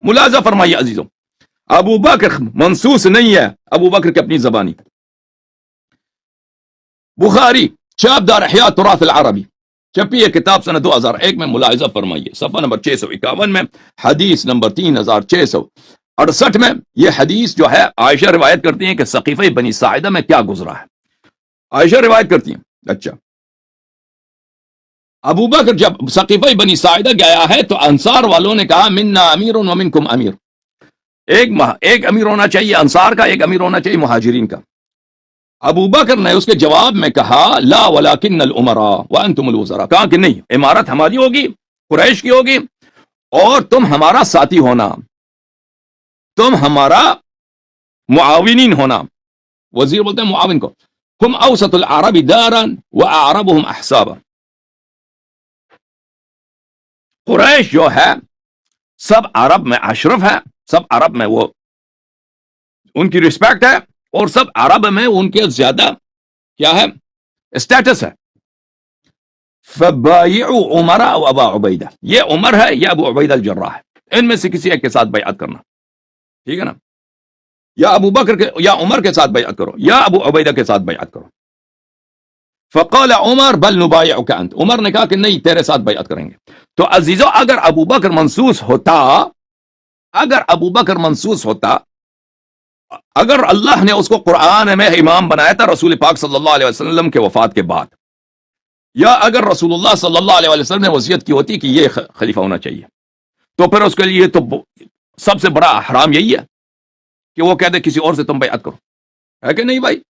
ملاحظہ فرمائیے عزیزوں، ابو بکر منصوص نہیں ہے، ابو بکر کی اپنی زبانی. بخاری چاپ دار احیاء تراث العربی، چھپی ہے کتاب سنہ 2001 میں، ملاحظہ فرمائیے صفحہ نمبر 651 میں، حدیث نمبر 3668 میں. یہ حدیث جو ہے عائشہ روایت کرتی ہیں کہ سقیفہ بنی ساعدہ میں کیا گزرا ہے. عائشہ روایت کرتی ہیں، اچھا ابو بکر جب سقیفہ بنی ساعدہ گیا ہے تو انصار والوں نے کہا منا امیر و منکم امیر، ایک امیر ہونا چاہیے انصار کا، ایک امیر ہونا چاہیے مہاجرین کا. ابو بکر نے اس کے جواب میں کہا لا ولکن الامراء وانتم الوزراء، کہا کہ نہیں، امارت ہماری ہوگی، قریش کی ہوگی، اور تم ہمارا ساتھی ہونا، تم ہمارا معاونین ہونا. وزیر بولتے ہیں معاون کو. ہم اوسط العرب دارا واعربهم احسابا، قریش جو ہے سب عرب میں اشرف ہے، سب عرب میں وہ ان کی رسپیکٹ ہے، اور سب عرب میں ان کے زیادہ کیا ہے، اسٹیٹس ہے. فبایعوا عمر او ابا عبیدہ، یہ عمر ہے یا ابو عبیدہ الجراح ہے، ان میں سے کسی ایک کے ساتھ بیعت کرنا، ٹھیک ہے نا، یا ابو بکر کے یا عمر کے ساتھ بیعت کرو، یا ابو عبیدہ کے ساتھ بیعت کرو. فقال عمر بل نبایعک انت، عمر نے کہا کہ نہیں، تیرے ساتھ بیعت کریں گے. تو عزیزو اگر ابو بکر منصوص ہوتا، اگر ابو بکر منصوص ہوتا، اگر اللہ نے اس کو قرآن میں امام بنایا تھا رسول پاک صلی اللہ علیہ وسلم کے وفات کے بعد، یا اگر رسول اللہ صلی اللہ علیہ وسلم نے وصیت کی ہوتی کہ یہ خلیفہ ہونا چاہیے، تو پھر اس کے لیے تو سب سے بڑا حرام یہی ہے کہ وہ کہہ دے کسی اور سے تم بیعت کرو، ہے کہ نہیں بھائی؟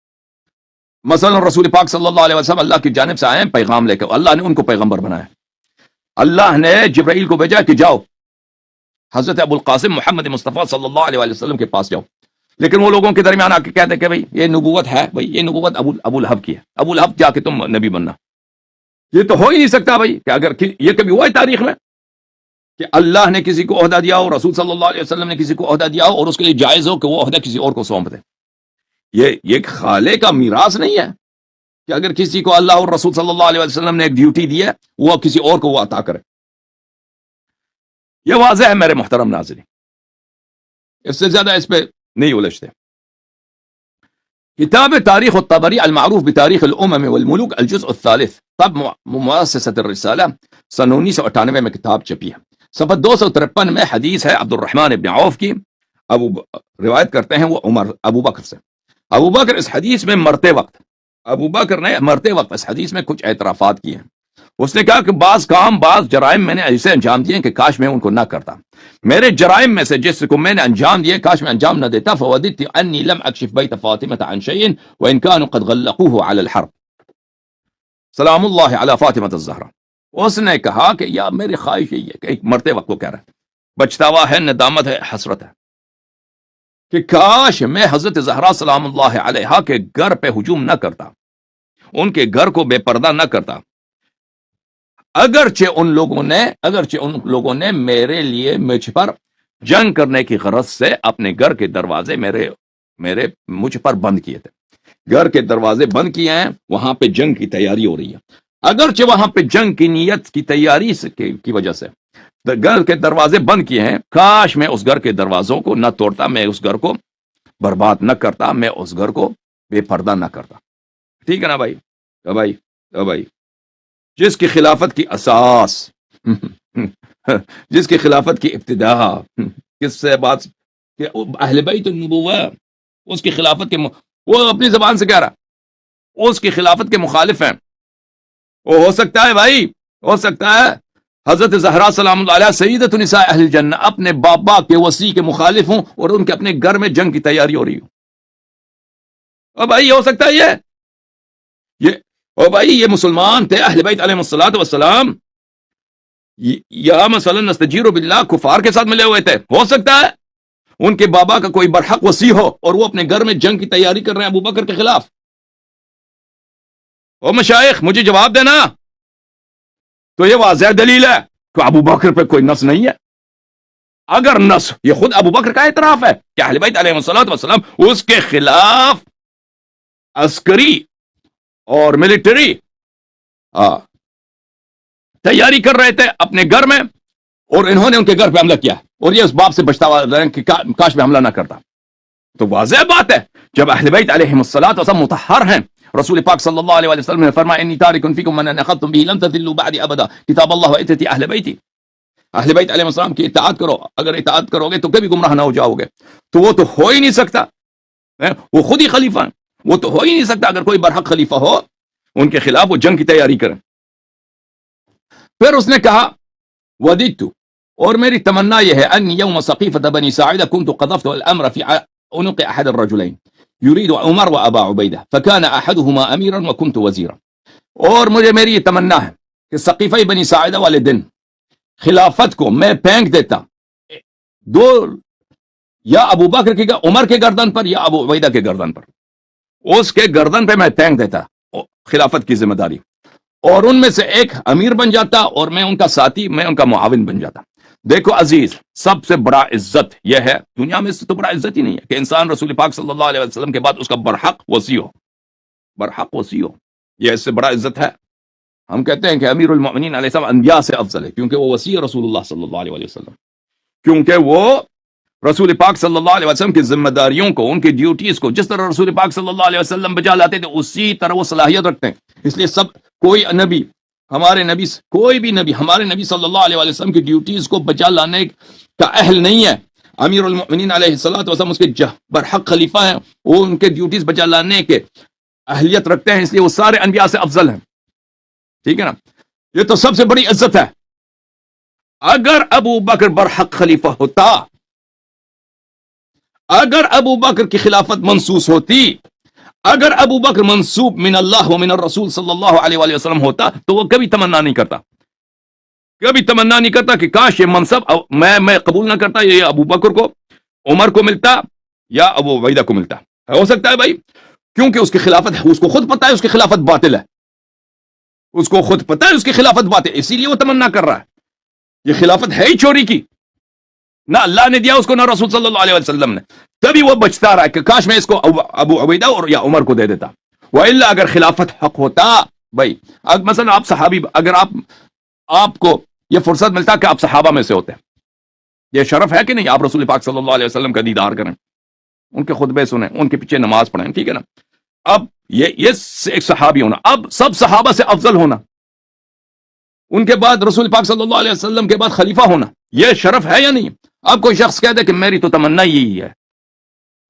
مثلا رسول پاک صلی اللہ علیہ وسلم اللہ کی جانب سے آئے پیغام لے کر، اللہ نے ان کو پیغمبر بنایا، اللہ نے جبرائیل کو بھیجا کہ جاؤ حضرت ابو القاسم محمد مصطفیٰ صلی اللہ علیہ وسلم کے پاس جاؤ، لیکن وہ لوگوں کے درمیان آ کے کہتے کہ بھائی یہ نبوت ہے، بھائی یہ نبوت ابو لہب کی ہے، ابو لہب جا کے تم نبی بننا. یہ تو ہو ہی نہیں سکتا بھائی، کہ اگر یہ کبھی ہوا ہے تاریخ میں کہ اللہ نے کسی کو عہدہ دیا ہو، رسول صلی اللہ علیہ وسلم نے کسی کو عہدہ دیا ہو، اور اس کے لیے جائز ہو کہ وہ عہدہ کسی اور کو سونپ دے. یہ خالے کا میراث نہیں ہے کہ اگر کسی کو اللہ اور رسول صلی اللہ علیہ وسلم نے ایک ڈیوٹی دی ہے وہ کسی اور کو وہ عطا کرے. یہ واضح ہے میرے محترم ناظرین، اس سے زیادہ اس پہ نہیں الجھتے. کتاب تاریخ الطبری المعروف بتاریخ الامم والملوک الجزء الثالث، طب مؤسسۃ الرسالہ، سن 1998 میں کتاب چھپی ہے. صفحہ 253 میں حدیث ہے عبد الرحمن ابن عوف کی، روایت کرتے ہیں وہ ابو بکر سے. ابو بکر اس حدیث میں مرتے وقت اس حدیث میں کچھ اعترافات کیے ہیں. اس نے کہا کہ بعض کام، بعض جرائم میں نے ایسے انجام دیے کہ کاش میں ان کو نہ کرتا. میرے جرائم میں سے جس کو میں نے انجام دیے کاش میں انجام نہ دیتا. فوددت انی لم اکشف بیت فاطمہ عن شیء وان كانوا قد غلقوه على الحرب، سلام اللہ علی فاطمہ الزہرا. اس نے کہا کہ یا میری خواہش یہی ہے کہ ایک مرتے وقت کو کہہ رہا ہے، پچھتاوا ہے، ندامت ہے، حسرت ہے کہ کاش میں حضرت زہرا سلام اللہ علیہا کے گھر پہ ہجوم نہ کرتا، ان کے گھر کو بے پردہ نہ کرتا، اگرچہ ان لوگوں نے میرے لیے مجھ پر جنگ کرنے کی غرض سے اپنے گھر کے دروازے مجھ پر بند کیے تھے. گھر کے دروازے بند کیے ہیں، وہاں پہ جنگ کی تیاری ہو رہی ہے. اگرچہ وہاں پہ جنگ کی نیت کی تیاری کی وجہ سے گھر کے دروازے بند کیے ہیں، کاش میں اس گھر کے دروازوں کو نہ توڑتا، میں اس گھر کو برباد نہ کرتا، میں اس گھر کو بے پردہ نہ کرتا. ٹھیک ہے نا بھائی؟ جس کی خلافت کی اساس جس کی خلافت کی ابتدا کس سے بات کہ اہل بیت النبوہ، اس کی خلافت کے وہ اپنی زبان سے کہہ رہا اس کی خلافت کے مخالف ہیں. وہ ہو سکتا ہے بھائی، ہو سکتا ہے حضرت زہرا سلام اللہ علیہ سیدۃ نساء اہل الجنہ اپنے بابا کے وصی کے مخالف ہوں اور ان کے اپنے گھر میں جنگ کی تیاری ہو رہی ہو. اور بھائی یہ ہو سکتا ہے یہ مسلمان تھے اہل بیت علیہ الصلوۃ والسلام، یا مثلا نستجیر باللہ کفار کے ساتھ ملے ہوئے تھے. ہو سکتا ہے ان کے بابا کا کوئی برحق وصی ہو اور وہ اپنے گھر میں جنگ کی تیاری کر رہے ہیں ابو بکر کے خلاف. او مشائخ مجھے جواب دینا، تو یہ واضح دلیل ہے کہ ابو بکر پہ کوئی نص نہیں ہے. اگر نص، یہ خود ابو بکر کا اعتراف ہے کہ اہل بیت علیہ الصلوۃ والسلام اس کے خلاف عسکری اور ملٹری تیاری کر رہے تھے اپنے گھر میں، اور انہوں نے ان کے گھر پہ حملہ کیا اور یہ اس باب سے بچتا ہوا رہے کہ کاش میں حملہ نہ کرتا. تو واضح بات ہے جب اہل بیت علیہم الصلوۃ والسلام مطہر ہیں. رسول پاک صلی اللہ علیہ وسلم نے فرمایا انی تارک فیکم من اخذتم به لن تضلوا بعد ابدا کتاب اللہ واتتی اہل بیتی. اہل بیت علیہ السلام کی اطاعت کرو, اگر اطاعت کرو گے تو کبھی گمراہ نہ ہو جاؤ گے. تو وہ تو ہو ہی نہیں سکتا, وہ خود ہی خلیفہ ہیں, وہ تو ہو ہی نہیں سکتا. اگر کوئی برحق خلیفہ ہو ان کے خلاف وہ جنگ کی تیاری کریں. پھر اس نے کہا وددت, اور میری تمنا یہ ہے ان یوم سقیفۃ بنی ساعدہ كنت قذفت الامر في عنق احد الرجلين يريد عمر وابا عبیدہ فكان احدهما اميرا وكنت وزيرا. اور میری یہ تمنا ہے کہ سقیفہ بنی ساعدہ والے دن خلافت کو میں پھینک دیتا دو, یا ابو بکر کے عمر کے گردن پر یا ابو عبیدہ کے گردن پر. اس کے گردن پہ میں پھینک دیتا خلافت کی ذمہ داری, اور ان میں سے ایک امیر بن جاتا اور میں ان کا ساتھی, میں ان کا معاون بن جاتا. دیکھو عزیز, سب سے بڑا عزت یہ ہے, دنیا میں سے تو بڑا عزت ہی نہیں ہے کہ انسان رسول پاک صلی اللہ علیہ وسلم کے بعد اس کا برحق وصی ہو, برحق وصی ہو. یہ اس سے بڑا عزت ہے. ہم کہتے ہیں کہ امیر المؤمنین علیہ السلام انبیاء سے افضل ہے کیونکہ وہ وصی رسول اللہ صلی اللہ علیہ وسلم, کیونکہ وہ رسول پاک صلی اللہ علیہ وسلم کی ذمہ داریوں کو, ان کی ڈیوٹیز کو جس طرح رسول پاک صلی اللہ علیہ وسلم بجا لاتے تھے اسی طرح وہ صلاحیت رکھتے ہیں. اس لیے کوئی نبی کوئی بھی نبی ہمارے نبی صلی اللہ علیہ وسلم کی ڈیوٹیز کو بچا لانے کا اہل نہیں ہے. امیر المؤمنین علیہ الصلوۃ والسلام اس کے برحق خلیفہ ہیں, وہ ان کے ڈیوٹیز بچا لانے کے اہلیت رکھتے ہیں, اس لیے وہ سارے انبیاء سے افضل ہیں. ٹھیک ہے نا, یہ تو سب سے بڑی عزت ہے. اگر ابو بکر برحق خلیفہ ہوتا, اگر ابو بکر کی خلافت منسوس ہوتی, اگر ابو بکر منسوب من اللہ و من الرسول صلی اللہ علیہ وآلہ وسلم ہوتا تو وہ کبھی تمنا نہیں کرتا, کبھی تمنا نہیں کرتا کہ کاش یہ منصب میں قبول نہ کرتا, یہ ابو بکر کو, عمر کو ملتا یا ابو عبیدہ کو ملتا. ہو سکتا ہے بھائی, کیونکہ اس کی خلافت ہے, اس کو خود پتا ہے اس کی خلافت باطل ہے, اس کو خود پتا ہے اس کی خلافت باطل, اسی لیے وہ تمنا کر رہا ہے. یہ خلافت ہے ہی چوری کی, نہ اللہ نے دیا اس کو نہ رسول صلی اللہ علیہ وسلم نے, تبھی وہ بچتا رہا کہ کاش میں اس کو ابو عبیدہ اور یا عمر کو دے دیتا. وإلا اگر خلافت حق ہوتا بھائی, مثلا آپ صحابی, اگر آپ کو یہ فرصت ملتا کہ آپ صحابہ میں سے ہوتے, یہ شرف ہے کہ نہیں, آپ رسول پاک صلی اللہ علیہ وسلم کا دیدار کریں, ان کے خطبے سنیں, ان کے پیچھے نماز پڑھیں, ٹھیک ہے نا. اب یہ ایک صحابی ہونا, اب سب صحابہ سے افضل ہونا, ان کے بعد رسول پاک صلی اللہ علیہ وسلم کے بعد خلیفہ ہونا, یہ شرف ہے یا نہیں؟ اب کوئی شخص کہہ دے کہ میری تو تمنا یہی ہے,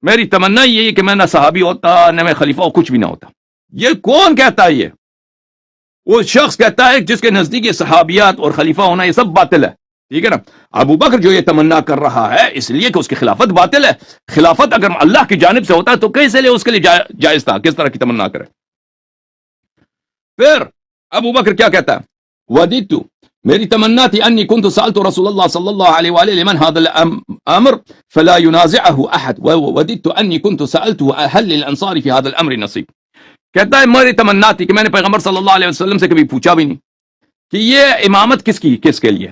میری تمنا یہی ہے کہ میں نہ صحابی ہوتا نہ میں خلیفہ ہو, کچھ بھی نہ ہوتا. یہ کون کہتا ہے؟ یہ وہ شخص کہتا ہے جس کے نزدیک یہ صحابیات اور خلیفہ ہونا یہ سب باطل ہے. ٹھیک ہے نا. ابو بکر جو یہ تمنا کر رہا ہے اس لیے کہ اس کی خلافت باطل ہے. خلافت اگر اللہ کی جانب سے ہوتا تو کیسے لے اس کے لیے جائز تھا, کس طرح کی تمنا کرے. پھر ابو بکر کیا کہتا ہے, وددت, میری تمنا تھی انی کنت سألت رسول اللہ صلی اللہ علیہ وآلہ لمن هذا الامر فلا ينازعه احد وددت انی کنت سألته هل للانصار في هذا الامر نصیب. کہتا ہے میری تمنا تھی کہ میں نے پیغمبر صلی اللہ علیہ وسلم سے کبھی پوچھا بھی نہیں کہ یہ امامت کس کے لیے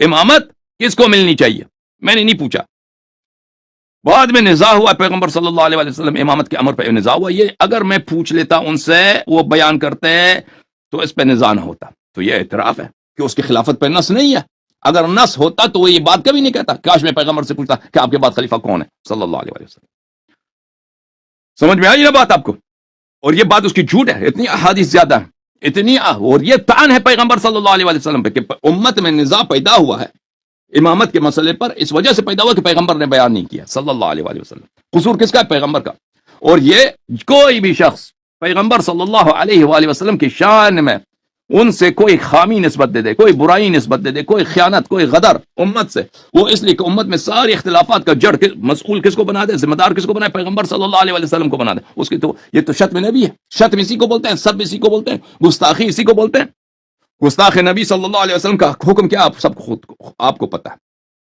امامت کس کو ملنی چاہیے, میں نے نہیں پوچھا. بعد میں نزاع ہوا, پیغمبر صلی اللہ علیہ وسلم امامت کے امر پہ نزاع ہوا. یہ اگر میں پوچھ لیتا ان سے, وہ بیان کرتے تو اس پہ نزاع نہ ہوتا. تو یہ اعتراف ہے کہ اس کی خلافت پہ نص نہیں ہے. اگر نص ہوتا تو وہ یہ بات کبھی نہیں کہتا کاش میں پیغمبر سے پوچھتا کہ آپ کے بعد خلیفہ کون ہے صلی اللہ علیہ وسلم. سمجھ میں آئی نا بات آپ کو؟ اور یہ بات اس کی جھوٹ ہے, اتنی احادیث زیادہ ہیں, اتنی, اور یہ طعن ہے پیغمبر صلی اللہ علیہ وسلم پہ کہ امت میں نزاع پیدا ہوا ہے امامت کے مسئلے پر, اس وجہ سے پیدا ہوا کہ پیغمبر نے بیان نہیں کیا صلی اللہ علیہ وسلم. قصور کس کا ہے؟ پیغمبر کا. اور یہ کوئی بھی شخص پیغمبر صلی اللہ علیہ وآلہ وسلم کی شان میں ان سے کوئی خامی نسبت دے دے, کوئی برائی نسبت دے دے, کوئی خیانت, کوئی غدر امت سے, وہ اس لیے کہ امت میں ساری اختلافات کا جڑ مسئول کس کو بنا دے, ذمہ دار کس کو بنائے, پیغمبر صلی اللہ علیہ وسلم کو بنا دے. اس کی تو یہ تو شتم نبی ہے. شتم اسی کو بولتے ہیں, سب اسی کو بولتے ہیں, گستاخی اسی کو بولتے ہیں. گستاخ نبی صلی اللہ علیہ وسلم کا حکم کیا آپ سب خود آپ کو پتہ ہے.